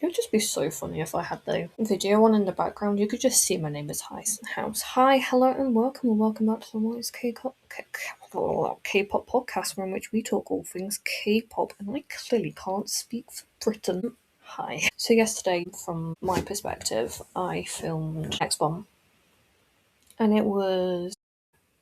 It would just be so funny if I had the video on in the background. You could just see my neighbour's house. Hi, hello, and welcome back to the What is K-pop podcast, in which we talk all things K-pop, and I clearly can't speak for Britain. Hi. So yesterday, from my perspective, I filmed X Bomb, and it was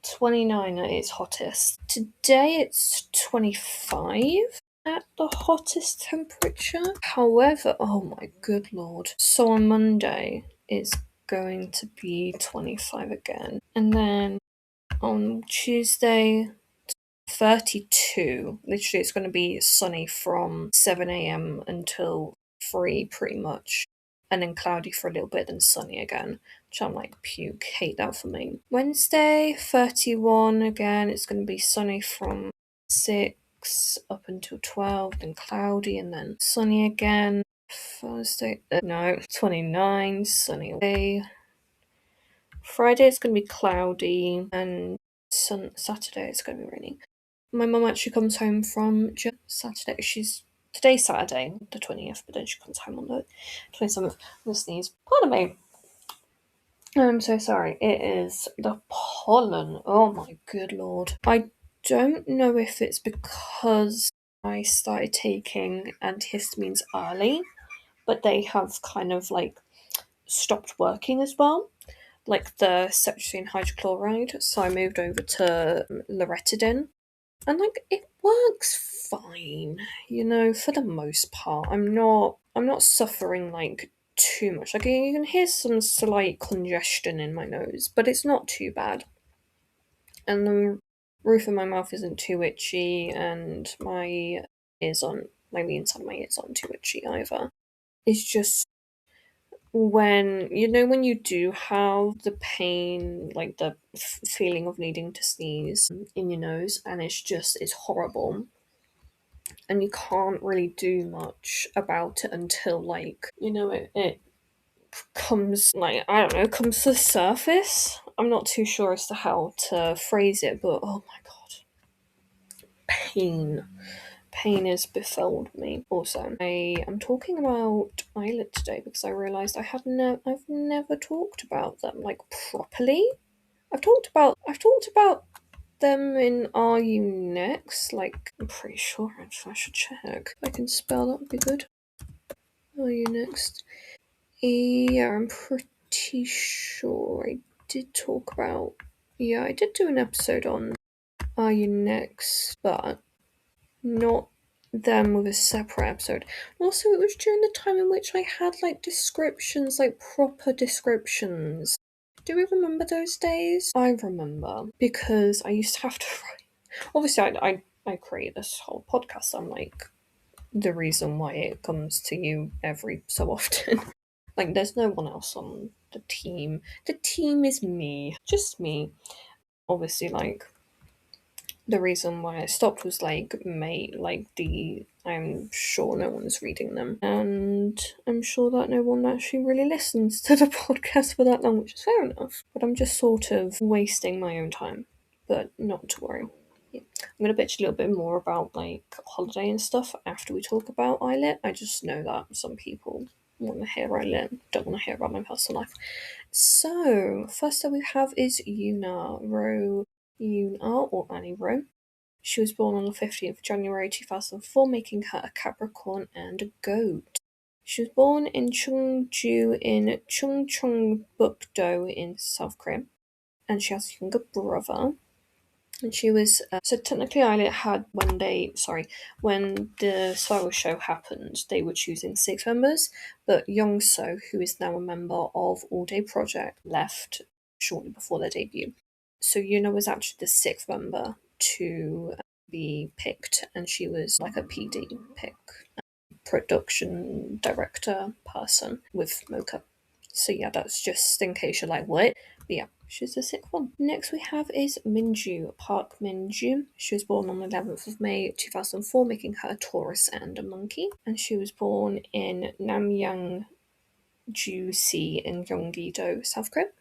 29 at its hottest. Today it's 25 at the hottest temperature. However, oh my good lord. So on Monday it's going to be 25 again. And then on Tuesday 32. Literally it's going to be sunny from 7 a.m. until 3 pretty much. And then cloudy for a little bit, then sunny again. Which I'm like, puke, hate that for me. Wednesday, 31 again. It's going to be sunny from 6 up until 12, then cloudy, and then sunny again. Thursday, no, 29, sunny day. Friday it's going to be cloudy, and Saturday it's going to be raining. My mum actually comes home from Saturday. Today's Saturday, the 20th, but then she comes home on the 27th. I'm sneeze. Pardon me. I'm so sorry. It is the pollen. Oh my good lord. I don't know if it's because I started taking antihistamines early, but they have kind of like stopped working as well, like the cetirizine hydrochloride. So I moved over to loratadine. And like it works fine, for the most part. I'm not suffering like too much. Like you can hear some slight congestion in my nose, but it's not too bad. And the roof of my mouth isn't too itchy, and my ears aren't like the inside of my ears aren't too itchy either. It's just when you do have the pain, like the feeling of needing to sneeze in your nose, and it's horrible, and you can't really do much about it until it comes, like, I don't know, comes to the surface. I'm not too sure as to how to phrase it, but oh my god, pain has befelled me. Also, I am talking about ILLIT today because I realised I've never talked about them like properly. I've talked about them in Are You Next? Like, I'm pretty sure I should check. If I can spell, that would be good. Are You Next? Yeah, I'm pretty sure I did talk about. Yeah, I did do an episode on Are You Next, but not them with a separate episode. Also, it was during the time in which I had like descriptions, like proper descriptions. Do we remember those days? I remember because I used to have to write. Obviously, I create this whole podcast. I'm like the reason why it comes to you every so often. Like, there's no one else on the team. The team is me, just me. Obviously, like the reason why I stopped was like I'm sure no one's reading them, and I'm sure that no one actually really listens to the podcast for that long, which is fair enough. But I'm just sort of wasting my own time. But not to worry. Yeah. I'm gonna bitch a little bit more about like holiday and stuff after we talk about ILLIT. I just know that some people want to hear ILLIT, don't want to hear about my personal life. So first up we have is Yuna, or Annie Ro. She was born on the 15th of January 2004, making her a Capricorn and a goat. She was born in Cheongju in Chungcheongbuk-do in South Korea, and she has a younger brother. And she was so technically ILLIT had when the Survival show happened, they were choosing 6 members, but Youngso, who is now a member of All Day Project, left shortly before their debut. So Yuna was actually the 6th member to be picked, and she was like a PD pick, production director person with Mocha. So yeah, that's just in case you're like, what? But yeah, she's the 6th one. Next we have is Minju, Park Minju. She was born on the 11th of May 2004, making her a Taurus and a monkey. And she was born in Namyang-ju-si in Gyeonggi-do, South Korea.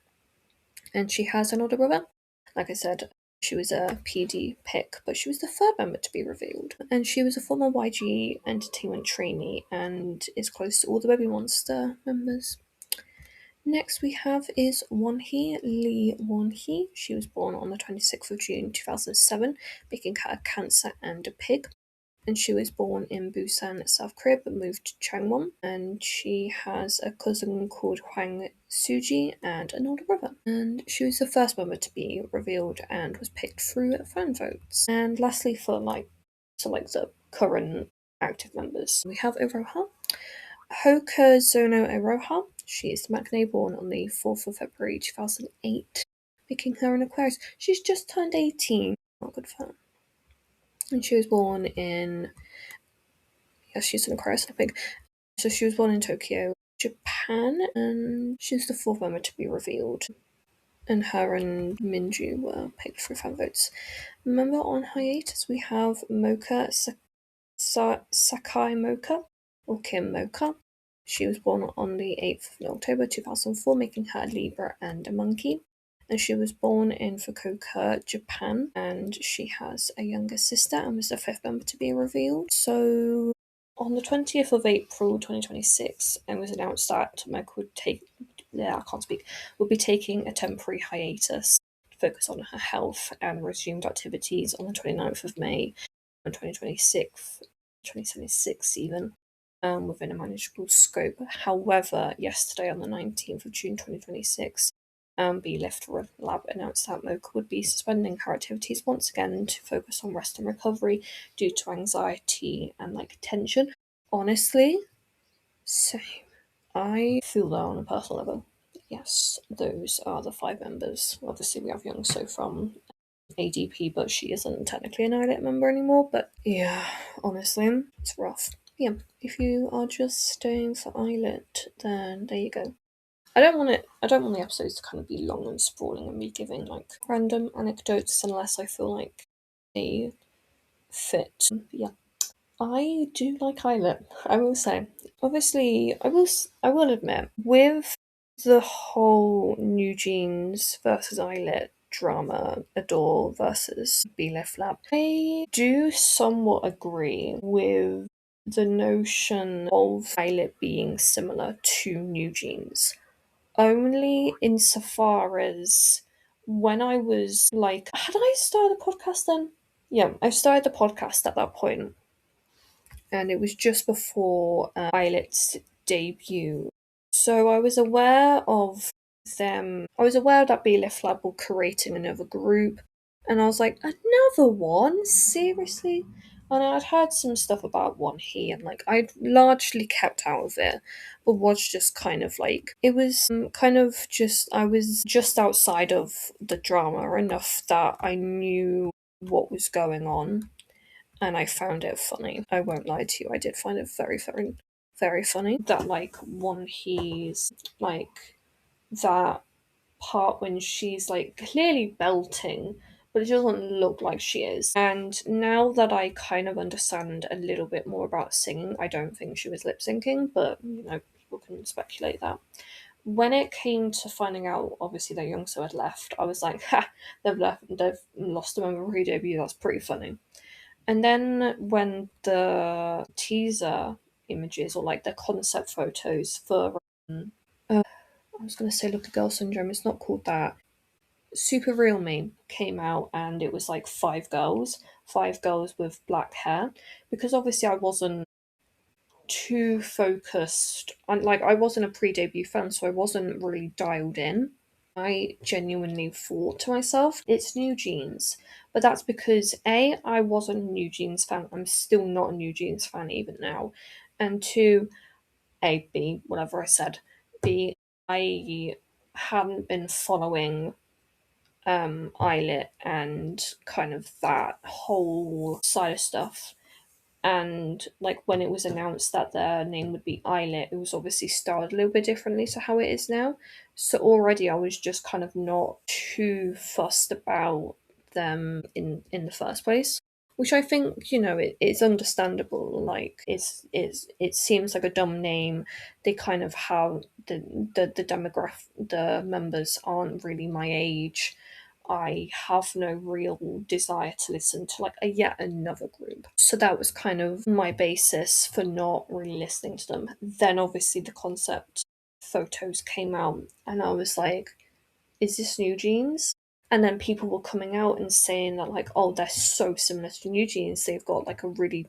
And she has an older brother. Like I said, She was a PD pick, but she was the third member to be revealed. And she was a former YG Entertainment trainee and is close to all the Baby Monster members. Next we have is Wonhee Lee Wonhee. She was born on the 26th of June 2007, making her a Cancer and a pig. And she was born in Busan, South Korea, but moved to Changwon. And she has a cousin called Hwang Suji and an older brother. And she was the first member to be revealed and was picked through fan votes. And lastly, for the current active members, we have Iroha. Hoka Zono Iroha. She is the Maknae, born on the 4th of February 2008, making her an Aquarius. She's just turned 18. Not good for her. And she was born in. Yes, she's an Aquarius, I think. So she was born in Tokyo, Japan, and she was the fourth member to be revealed. And her and Minju were picked for fan votes. Member on hiatus, we have Mocha Sakai Mocha, or Kim Mocha. She was born on the 8th of October 2004, making her a Libra and a monkey. And she was born in Fukuoka, Japan, and she has a younger sister and was the fifth member to be revealed. So on the 20th of April 2026, it was announced that Meg would be taking a temporary hiatus to focus on her health and resumed activities on the 29th of May 2026 even, within a manageable scope. However, yesterday on the 19th of June 2026, BeLift Lab announced that Mocha would be suspending her activities once again to focus on rest and recovery due to anxiety and tension. Honestly, same. I feel that on a personal level. Yes, those are the five members. Obviously, we have Youngso from ADP, but she isn't technically an ILLIT member anymore. But yeah, honestly, it's rough. Yeah, if you are just staying for ILLIT, then there you go. I don't want the episodes to kind of be long and sprawling and me giving random anecdotes unless I feel like they fit. But yeah, I do like ILLIT. I will say, obviously, I will admit, with the whole NewJeans versus ILLIT drama, Adore versus BeLift Lab, I do somewhat agree with the notion of ILLIT being similar to NewJeans. Only insofar as when I was had I started the podcast then? Yeah, I started the podcast at that point, and it was just before ILLIT's debut. So I was aware of them. I was aware that BeLift Lab were creating another group, and I was like, another one? Seriously? And I'd heard some stuff about One He, and I'd largely kept out of it, but was just kind of it was kind of just, I was just outside of the drama enough that I knew what was going on, and I found it funny. I won't lie to you, I did find it very, very, very funny that One He's that part when she's clearly belting, but it doesn't look like she is. And now that I kind of understand a little bit more about singing, I don't think she was lip syncing, but people can speculate that. When it came to finding out, obviously, that Youngso had left, I was like, ha, they've lost a member pre-debut, that's pretty funny. And then when the teaser images or the concept photos for I was gonna say Look a Girl Syndrome, it's not called that. Super Real Me came out, and it was five girls with black hair. Because obviously I wasn't too focused on I wasn't a pre-debut fan, so I wasn't really dialed in. I genuinely thought to myself, it's NewJeans. But that's because A, I wasn't a NewJeans fan. I'm still not a NewJeans fan even now. And two, B, whatever I said. B, I hadn't been following ILLIT and kind of that whole side of stuff. And when it was announced that their name would be ILLIT, it was obviously styled a little bit differently to how it is now. So already I was just kind of not too fussed about them in the first place. Which I think, it's understandable. It seems like a dumb name. They kind of have the demographic, the members aren't really my age. I have no real desire to listen to like a yet another group. So that was kind of my basis for not really listening to them. Then obviously the concept photos came out, and I was like, is this NewJeans? And then people were coming out and saying that like, oh, they're so similar to NewJeans. They've got like a really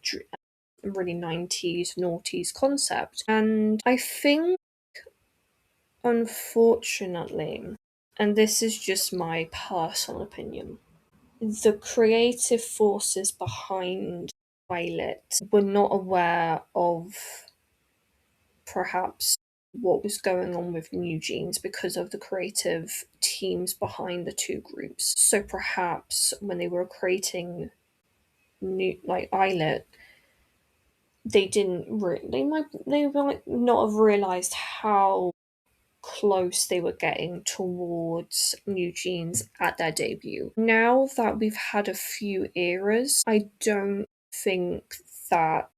90s noughties concept. And I think, unfortunately, and this is just my personal opinion, the creative forces behind ILLIT were not aware of perhaps what was going on with NewJeans because of the creative teams behind the two groups. So perhaps when they were creating new like ILLIT, they might not have realized how close they were getting towards NewJeans at their debut. Now that we've had a few eras, I don't think that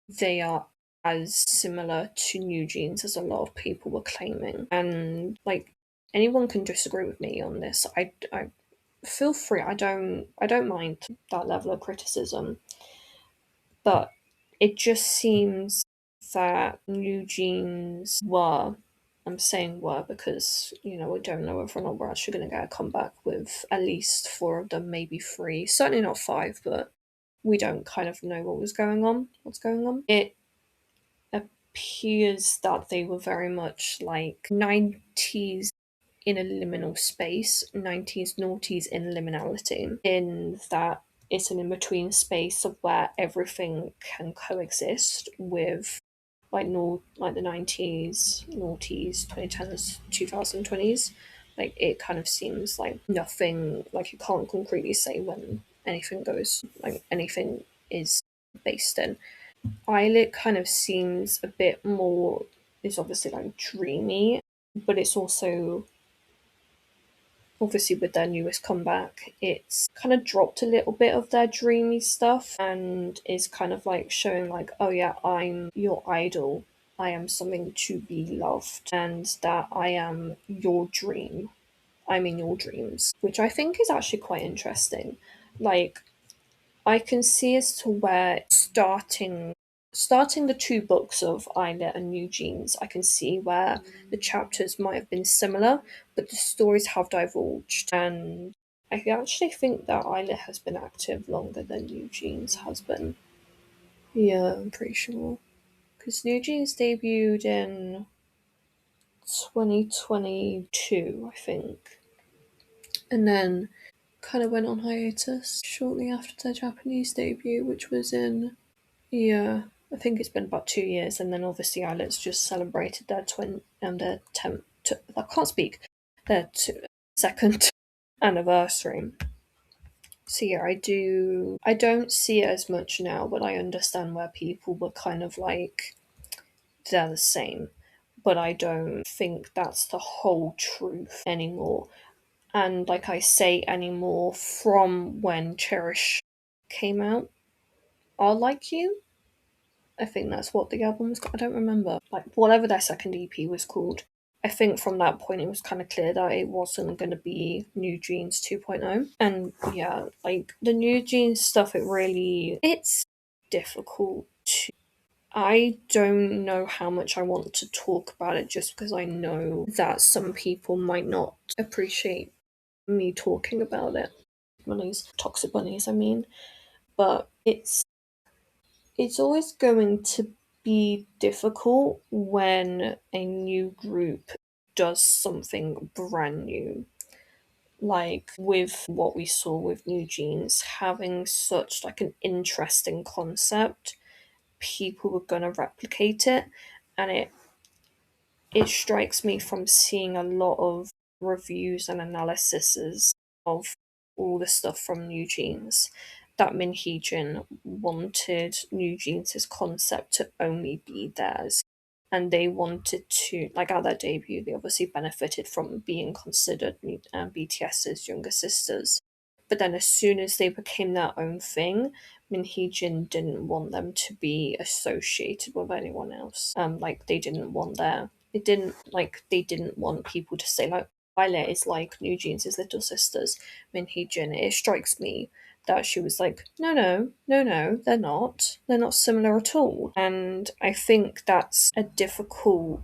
they are as similar to NewJeans as a lot of people were claiming. And like anyone can disagree with me on this. I feel free. I don't mind that level of criticism. But it just seems that NewJeans were, I'm saying were because, we don't know whether or not we're actually going to get a comeback with at least four of them, maybe three. Certainly not five, but we don't kind of know what's going on. It appears that they were very much like 90s in a liminal space, 90s noughties in liminality, in that it's an in between space of where everything can coexist with like the 90s, noughties, 2010s, 2020s. Like it kind of seems like nothing, like you can't concretely say when anything is based in. ILLIT kind of seems a bit more, it's obviously like dreamy, but it's also obviously with their newest comeback, it's kind of dropped a little bit of their dreamy stuff and is kind of like showing like, oh yeah, I'm your idol. I am something to be loved and that I am your dream. I'm in your dreams, which I think is actually quite interesting. Like I can see as to where starting the two books of ILLIT and NewJeans, I can see where the chapters might have been similar, but the stories have diverged. And I actually think that ILLIT has been active longer than NewJeans has been. Yeah, I'm pretty sure. Because NewJeans debuted in 2022, I think. And then kind of went on hiatus shortly after their Japanese debut, which was in, yeah, I think it's been about 2 years, and then obviously ILLIT's just celebrated their their I can't speak, second anniversary. So yeah, I don't see it as much now, but I understand where people were kind of like they're the same, but I don't think that's the whole truth anymore. And like I say anymore, from when Cherish came out, I'll Like You. I think that's what the album was called. I don't remember. Like, whatever their second EP was called. I think from that point it was kind of clear that it wasn't going to be NewJeans 2.0. And yeah, like the NewJeans stuff, it's difficult to. I don't know how much I want to talk about it just because I know that some people might not appreciate me talking about it. Toxic bunnies, I mean. But it's always going to be difficult when a new group does something brand new. Like with what we saw with NewJeans having such like an interesting concept, people were gonna replicate it, and it strikes me from seeing a lot of reviews and analyses of all the stuff from NewJeans that Min Jin wanted NewJeans' concept to only be theirs. And they wanted to, like at their debut, they obviously benefited from being considered BTS's younger sisters. But then as soon as they became their own thing, Min Jin didn't want them to be associated with anyone else. Like they didn't want people to say like, ILLIT is like NewJeans' little sisters, Min Hee Jin. It strikes me that she was like, no, no, no, no, they're not. They're not similar at all. And I think that's a difficult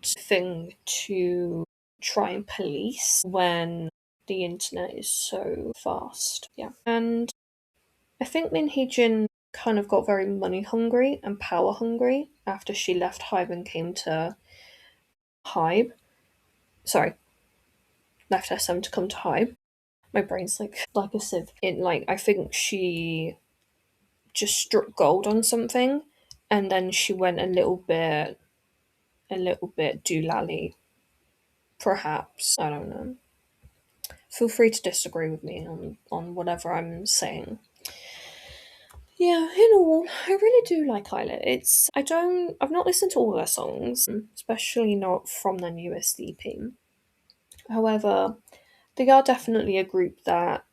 thing to try and police when the internet is so fast. Yeah. And I think Min Hee Jin kind of got very money hungry and power hungry after she left Hybe and came to Hybe. Sorry, left SM to come to Hybe. My brain's like a sieve. I think she just struck gold on something, and then she went a little bit doolally. Perhaps, I don't know. Feel free to disagree with me on whatever I'm saying. Yeah, in all, I really do like ILLIT. I've not listened to all their songs, especially not from their newest EP. However, they are definitely a group that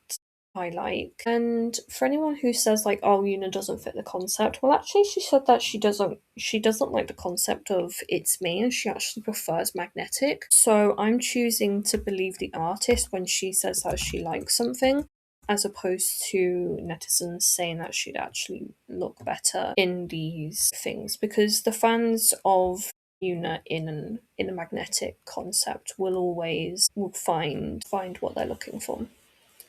I like. And for anyone who says like, oh, Yuna doesn't fit the concept, well actually she said that she doesn't like the concept of It's Me and she actually prefers Magnetic. So I'm choosing to believe the artist when she says that she likes something, as opposed to netizens saying that she'd actually look better in these things, because the fans of Yuna in a magnetic concept will find what they're looking for,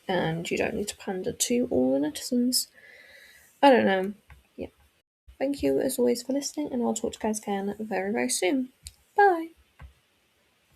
and you don't need to pander to all the netizens. I don't know. Yeah. Thank you as always for listening, and I'll talk to you guys again very, very soon.